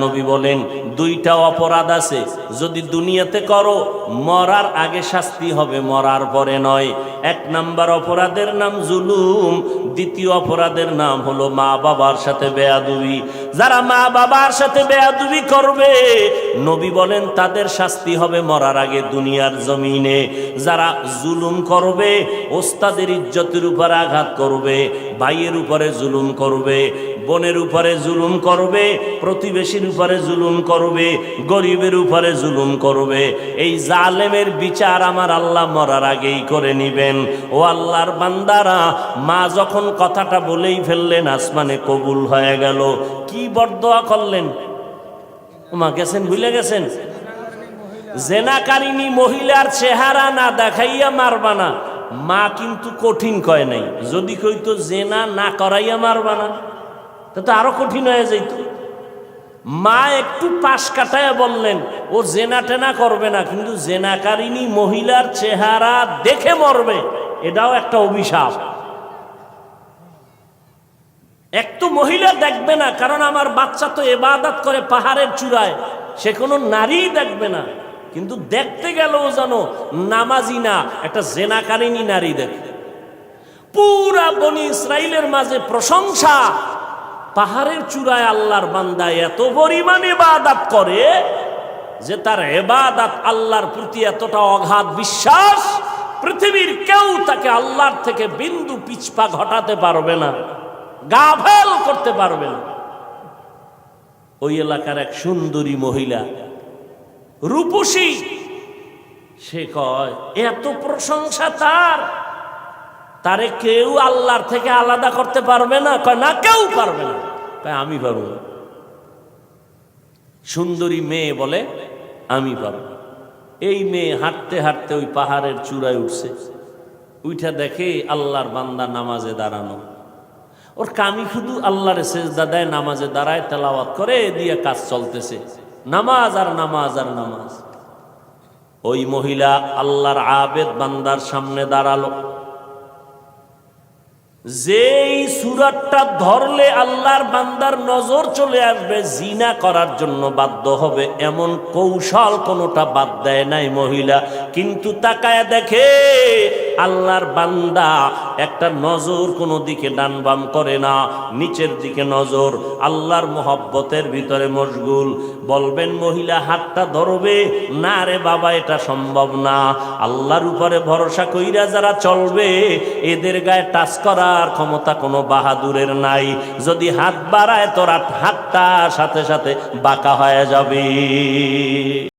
নবী বলেন দুইটা অপরাধ আছে, যদি দুনিয়াতে করো মরার আগে শাস্তি হবে, মরার পরে নয়। এক নাম্বার অপরাধের নাম জুলুম, দ্বিতীয় অপরাধের নাম হলো মা বাবার সাথে বেয়াদবি। যারা মা বাবার সাথে বেয়াদবি করবে নবী বলেন তাদের শাস্তি হবে মরার আগে দুনিয়ার জমিনে। যারা জুলুম করবে, ওস্তাদের ইজ্জতের উপর আঘাত করবে, ভাইয়ের উপরে জুলুম করবে, বোনের উপরে জুলুম করবে, প্রতিবেশীর উপরে জুলুম করবে, গরিবের উপরে জুলুম করবে, এই জালেমের বিচার আমার আল্লাহ মরার আগেই করে নিবেন। ও আল্লাহর বান্দারা, মা যখন কথাটা বলেই ফেললেন আসমানে কবুল হয়ে গেল, কি বরদোয়া করলেন? মা গেছেন, ভুলে গেছেন? জেনাকারিনী মহিলার চেহারা না দেখাইয়া মারবা না। মা কিন্তু কঠিন কয় নাই, যদি কইতো জেনা না করাইয়া মারবা না তো আরো কঠিন হয়ে যাইত। মা একটু পাশ কাটায় বললেন ও জেনা টেনা করবে না, কিন্তু জেনাকারিনী মহিলার চেহারা দেখে মরবে, এটাও একটা অভিশাপ। এক তো মহিলা দেখবে না, কারণ আমার বাচ্চা তো ইবাদত করে পাহাড়ের চূড়ায়, সে কোনো নারী দেখবে না, কিন্তু দেখতে গেলেও যেন নামাজি না, একটা জেনাকারিনী নারী দেখে। পুরা বনি ইসরাইলের মাঝে প্রশংসা, পাহাড়ের চূড়ায় আল্লাহর বান্দা এত পরিমাণ ইবাদত করে যে তার ইবাদত আল্লাহর প্রতি এতটা অগাধ বিশ্বাস, পৃথিবীর কেউ তাকে আল্লাহর থেকে বিন্দু পিছপা ঘটাতে পারবে না, গাফেল করতে পারবে না। ওই এলাকার এক সুন্দরী মহিলা, রূপসী, সে কয় এত প্রশংসা তারে কেউ আল্লাহর থেকে আলাদা করতে পারবে না। কয় না, কেউ পারবে না। কয় আমি পারব। সুন্দরী মেয়ে বলে আমি পারব। এই মেয়ে হাঁটতে হাঁটতে ওই পাহাড়ের চূড়ায় উঠছে, উঠা দেখে আল্লাহর বান্দা নামাজে দাঁড়ানো। ওর কামি শুধু আল্লাহর সেজদা দেয়, নামাজে দাঁড়ায়, তেলাওয়াত করে, দিয়ে কাজ চলতেছে, নামাজ আর নামাজ আর নামাজ। ওই মহিলা আল্লাহর আবেদ বান্দার সামনে দাঁড়ালো। যেই সূরাটা ধরলে আল্লাহর বান্দার নজর চলে আসবে, জিনা করার জন্য বাধ্য হবে, এমন কৌশল কোনোটা বাদ দেয় নাই মহিলা। কিন্তু তাকায় দেখে আল্লাহর বান্দা একটা নজর কোনো দিকে ডান বাম করে না, নিচের দিকে নজর, আল্লাহর মোহব্বতের ভিতরে মশগুল। বলবেন মহিলা হাতটা ধরবে না, রে বাবা এটা সম্ভব না। আল্লাহর উপরে ভরসা কইরা যারা চলবে এদের গায়ে টাচ করার ক্ষমতা কোনো বাহাদুরের নাই। যদি হাত বাড়ায় তোর হাতটা সাথে সাথে বাঁকা হয়ে যাবে।